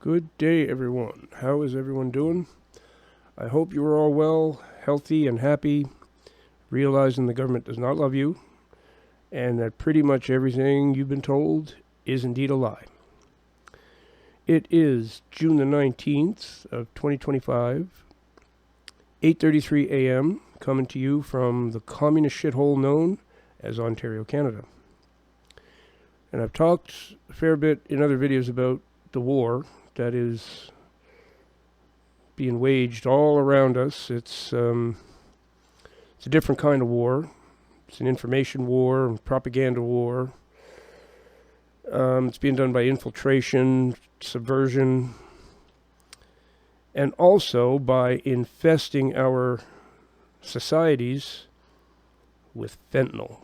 Good day, everyone. How is everyone doing? I hope you are all well, healthy, and happy, realizing the government does not love you, and that pretty much everything you've been told is indeed a lie. It is June the 19th of 2025, 8:33 a.m., coming to you from the communist shithole known as Ontario, Canada. And I've talked a fair bit in other videos about the war that is being waged all around us. It's a different kind of war. It's an information war, propaganda war. It's being done by infiltration, subversion, and also by infesting our societies with fentanyl.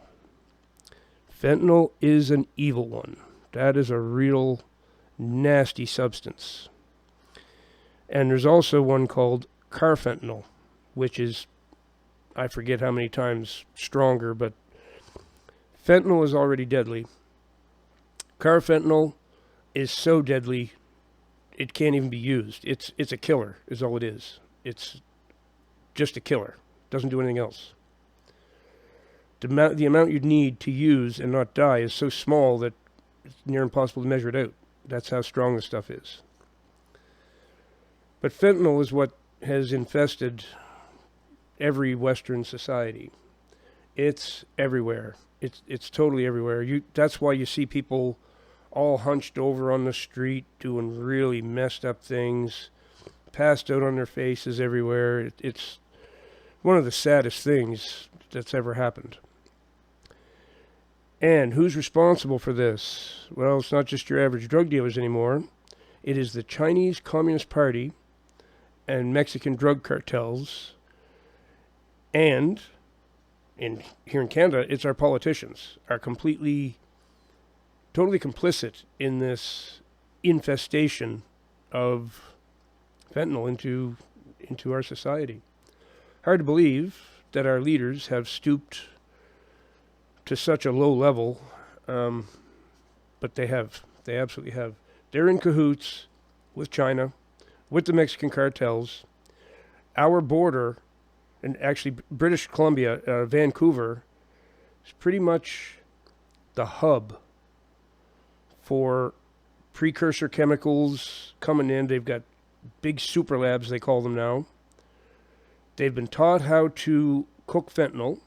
Fentanyl is an evil one. That is a real nasty substance. And there's also one called carfentanyl, which is, I forget how many times stronger, but fentanyl is already deadly. Carfentanyl is so deadly, it can't even be used. It's a killer, is all it is. It's just a killer. Doesn't do anything else. The amount you'd need to use and not die is so small that it's near impossible to measure it out. That's how strong this stuff is. But fentanyl is what has infested every Western society. It's everywhere. It's totally everywhere. That's why you see people all hunched over on the street doing really messed up things, passed out on their faces everywhere. It's one of the saddest things that's ever happened. And who's responsible for this? Well, it's not just your average drug dealers anymore. It is the Chinese Communist Party and Mexican drug cartels. And here in Canada, it's our politicians are totally complicit in this infestation of fentanyl into our society. Hard to believe that our leaders have stooped to such a low level, but they have. They absolutely have. They're in cahoots with China, with the Mexican cartels. Our border, and actually British Columbia, Vancouver, is pretty much the hub for precursor chemicals coming in. They've got big super labs, they call them now. They've been taught how to cook fentanyl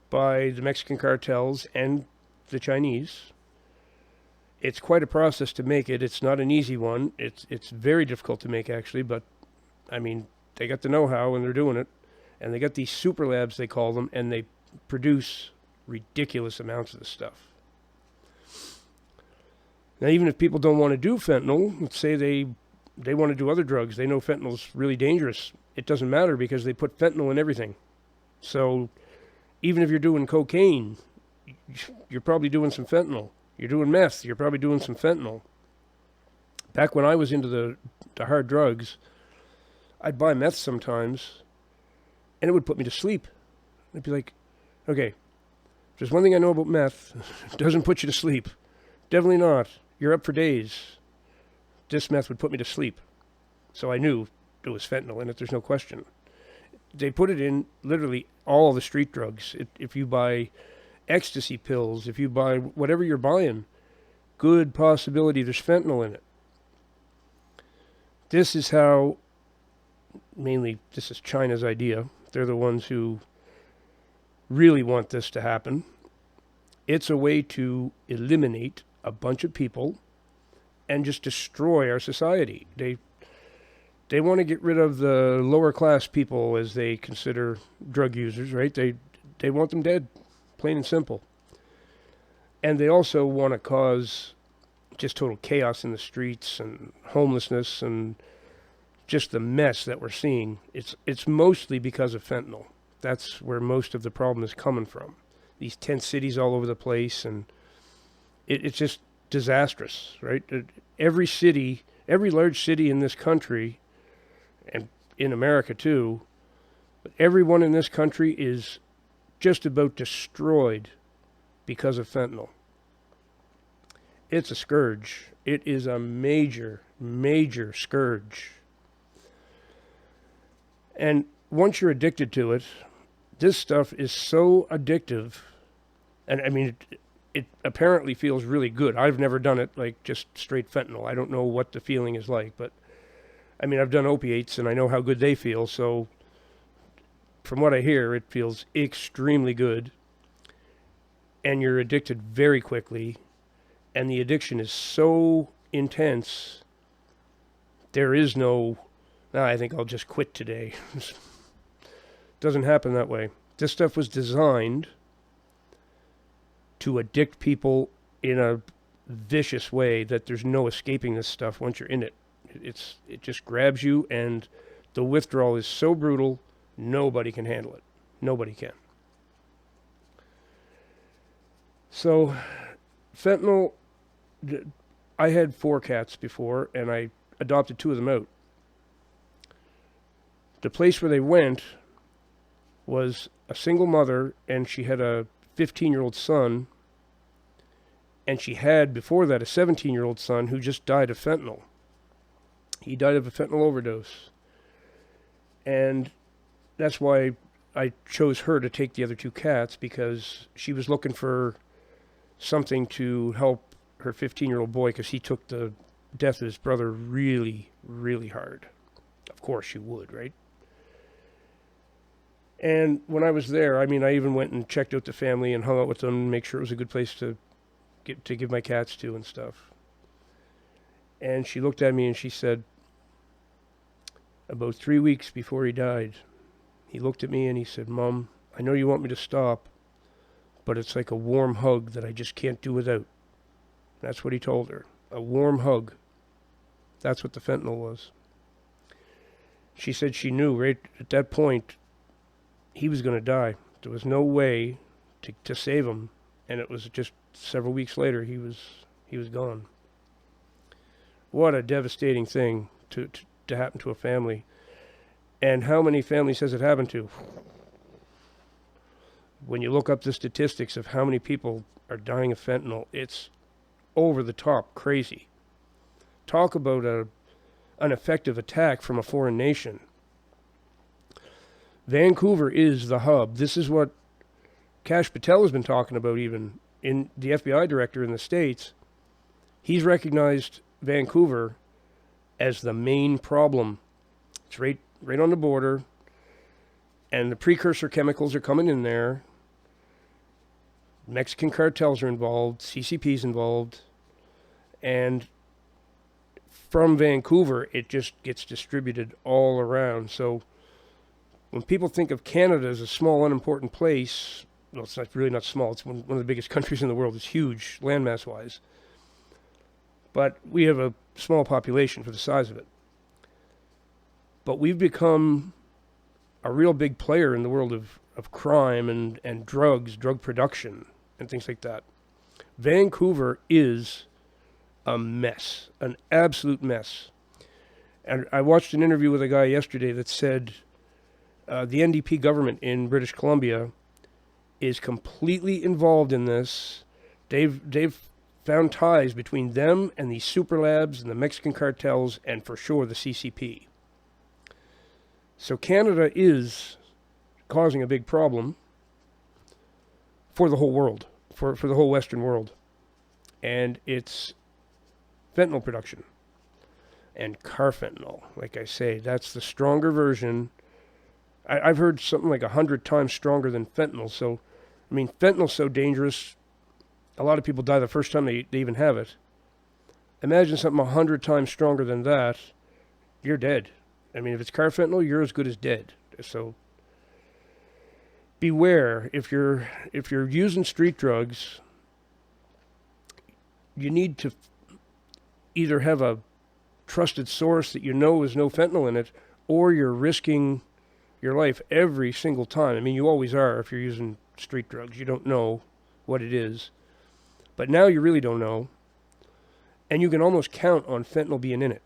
by the Mexican cartels and the Chinese. It's quite a process to make it. It's not an easy one. It's very difficult to make, actually, but I mean, they got the know-how and they're doing it. And they got these super labs, they call them, and they produce ridiculous amounts of this stuff. Now, even if people don't want to do fentanyl, let's say they want to do other drugs, they know fentanyl's really dangerous. It doesn't matter because they put fentanyl in everything. So even if you're doing cocaine, you're probably doing some fentanyl. You're doing meth, you're probably doing some fentanyl. Back when I was into the hard drugs, I'd buy meth sometimes, and it would put me to sleep. I'd be like, okay, if there's one thing I know about meth, it doesn't put you to sleep. Definitely not. You're up for days. This meth would put me to sleep. So I knew it was fentanyl in it, there's no question. They put it in literally all the street drugs. If you buy ecstasy pills, if you buy whatever you're buying, good possibility there's fentanyl in it. This is how, mainly, this is China's idea. They're the ones who really want this to happen. It's a way to eliminate a bunch of people and just destroy our society. They want to get rid of the lower class people as they consider drug users, right? They want them dead, plain and simple. And they also want to cause just total chaos in the streets and homelessness and just the mess that we're seeing. It's mostly because of fentanyl. That's where most of the problem is coming from. These tent cities all over the place, and it's just disastrous, right? Every city, every large city in this country, and in America too, but everyone in this country is just about destroyed because of fentanyl. It's a scourge. It is a major, major scourge. And once you're addicted to it, this stuff is so addictive. And I mean, it apparently feels really good. I've never done it, like just straight fentanyl. I don't know what the feeling is like, but I mean, I've done opiates and I know how good they feel. So from what I hear, it feels extremely good. And you're addicted very quickly. And the addiction is so intense, there is no, I think I'll just quit today. Doesn't happen that way. This stuff was designed to addict people in a vicious way that there's no escaping this stuff once you're in it. It just grabs you, and the withdrawal is so brutal, nobody can handle it. Nobody can. So, fentanyl, I had 4 cats before, and I adopted 2 of them out. The place where they went was a single mother, and she had a 15-year-old son, and she had, before that, a 17-year-old son who just died of fentanyl. He died of a fentanyl overdose. And that's why I chose her to take the other 2 cats, because she was looking for something to help her 15-year-old boy, because he took the death of his brother really, really hard. Of course she would, right? And when I was there, I mean, I even went and checked out the family and hung out with them, make sure it was a good place to give my cats to and stuff. And she looked at me and she said, about 3 weeks before he died, he looked at me and he said, "Mom, I know you want me to stop, but it's like a warm hug that I just can't do without." That's what he told her. A warm hug. That's what the fentanyl was. She said she knew right at that point he was going to die. There was no way to save him, and it was just several weeks later he was gone. What a devastating thing to happen to a family. And how many families has it happened to? When you look up the statistics of how many people are dying of fentanyl, it's over the top crazy. Talk about an effective attack from a foreign nation. Vancouver is the hub. This is what Kash Patel has been talking about, even in the FBI director in the States. He's recognized Vancouver as the main problem. It's right on the border, and the precursor chemicals are coming in there. Mexican cartels are involved, CCP's involved, and from Vancouver, it just gets distributed all around. So when people think of Canada as a small, unimportant place, well, it's really not small. It's one of the biggest countries in the world. It's huge, landmass-wise. But we have a small population for the size of it. But we've become a real big player in the world of crime and drugs, drug production, and things like that. Vancouver is a mess, an absolute mess. And I watched an interview with a guy yesterday that said the NDP government in British Columbia is completely involved in this. They've found ties between them and the super labs and the Mexican cartels, and for sure the CCP. So Canada is causing a big problem for the whole world, for the whole Western world. And it's fentanyl production. And carfentanil, like I say, that's the stronger version. I've heard something like 100 times stronger than fentanyl. So, I mean, fentanyl's so dangerous, a lot of people die the first time they even have it. Imagine something 100 times stronger than that, you're dead. I mean, if it's carfentanil, you're as good as dead. So beware. If you're using street drugs, you need to either have a trusted source that you know is no fentanyl in it, or you're risking your life every single time. I mean, you always are if you're using street drugs. You don't know what it is. But now you really don't know. And you can almost count on fentanyl being in it.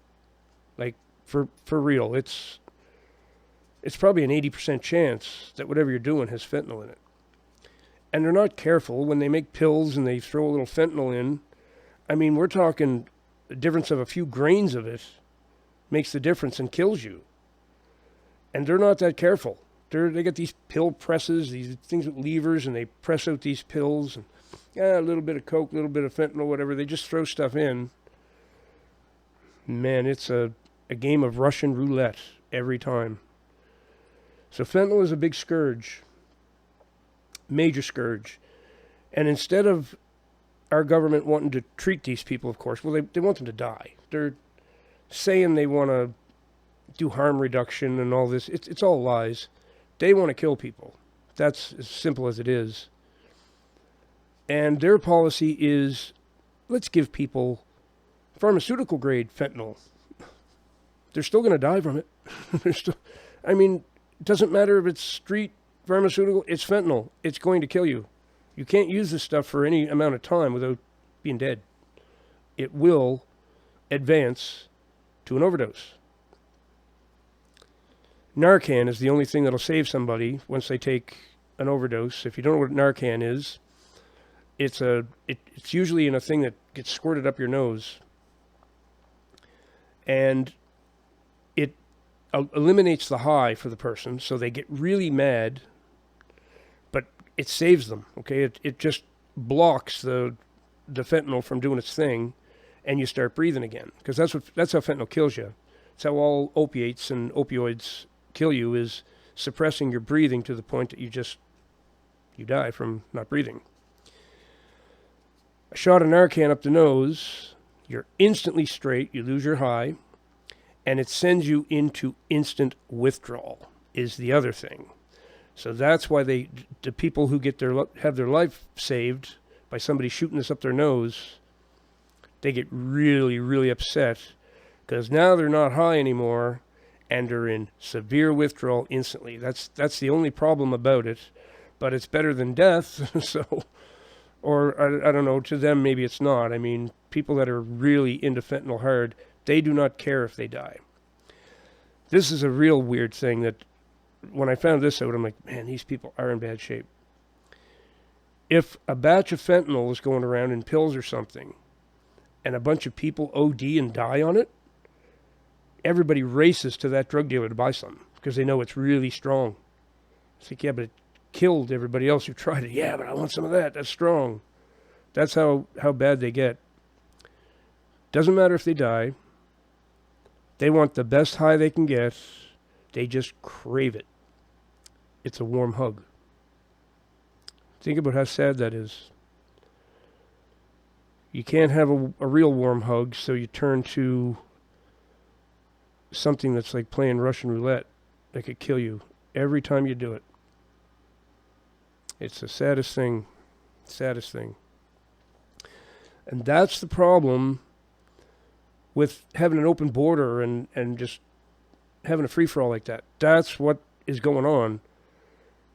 Like, for real. It's probably an 80% chance that whatever you're doing has fentanyl in it. And they're not careful when they make pills and they throw a little fentanyl in. I mean, we're talking the difference of a few grains of it makes the difference and kills you. And they're not that careful. They get these pill presses, these things with levers, and they press out these pills. And a little bit of coke, a little bit of fentanyl, whatever. They just throw stuff in. Man, it's a game of Russian roulette every time. So fentanyl is a big scourge, major scourge. And instead of our government wanting to treat these people, of course, well, they want them to die. They're saying they want to do harm reduction and all this. It's all lies. They want to kill people. That's as simple as it is. And their policy is, let's give people pharmaceutical grade fentanyl. They're still going to die from it. It doesn't matter if it's street pharmaceutical, it's fentanyl. It's going to kill you. You can't use this stuff for any amount of time without being dead. It will advance to an overdose. Narcan is the only thing that'll save somebody once they take an overdose. If you don't know what Narcan is, it's usually in a thing that gets squirted up your nose. And it eliminates the high for the person, so they get really mad, but it saves them, okay? It just blocks the fentanyl from doing its thing, and you start breathing again. Because that's how fentanyl kills you. It's how all opiates and opioids kill you, is suppressing your breathing to the point that you die from not breathing. A shot of Narcan up the nose, you're instantly straight, you lose your high, and it sends you into instant withdrawal, is the other thing. So that's why the people who have their life saved by somebody shooting this up their nose, they get really, really upset, because now they're not high anymore, and they're in severe withdrawal instantly. That's the only problem about it, but it's better than death. So, or I don't know, to them maybe it's not. I mean, people that are really into fentanyl hard, they do not care if they die. This is a real weird thing that when I found this out, I'm like, man, these people are in bad shape. If a batch of fentanyl is going around in pills or something, and a bunch of people OD and die on it, everybody races to that drug dealer to buy some because they know it's really strong. It's like, yeah, but it killed everybody else who tried it. Yeah, but I want some of that. That's strong. That's how bad they get. Doesn't matter if they die. They want the best high they can get. They just crave it. It's a warm hug. Think about how sad that is. You can't have a real warm hug, so you turn to something that's like playing Russian roulette that could kill you every time you do it. It's the saddest thing. Saddest thing. And that's the problem with having an open border and just having a free-for-all like that. That's what is going on.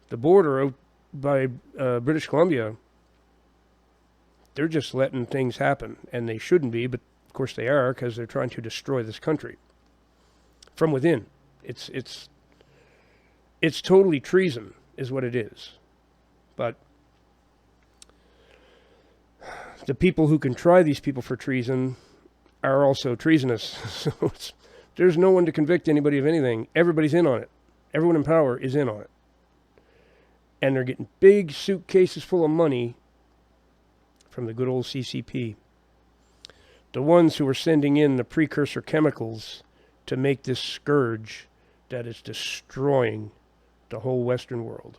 The border out by British Columbia, they're just letting things happen, and they shouldn't be, but of course they are, because they're trying to destroy this country from within. It's totally treason is what it is. But the people who can try these people for treason are also treasonous. So there's no one to convict anybody of anything. Everybody's in on it. Everyone in power is in on it. And they're getting big suitcases full of money from the good old CCP. The ones who are sending in the precursor chemicals to make this scourge that is destroying the whole Western world.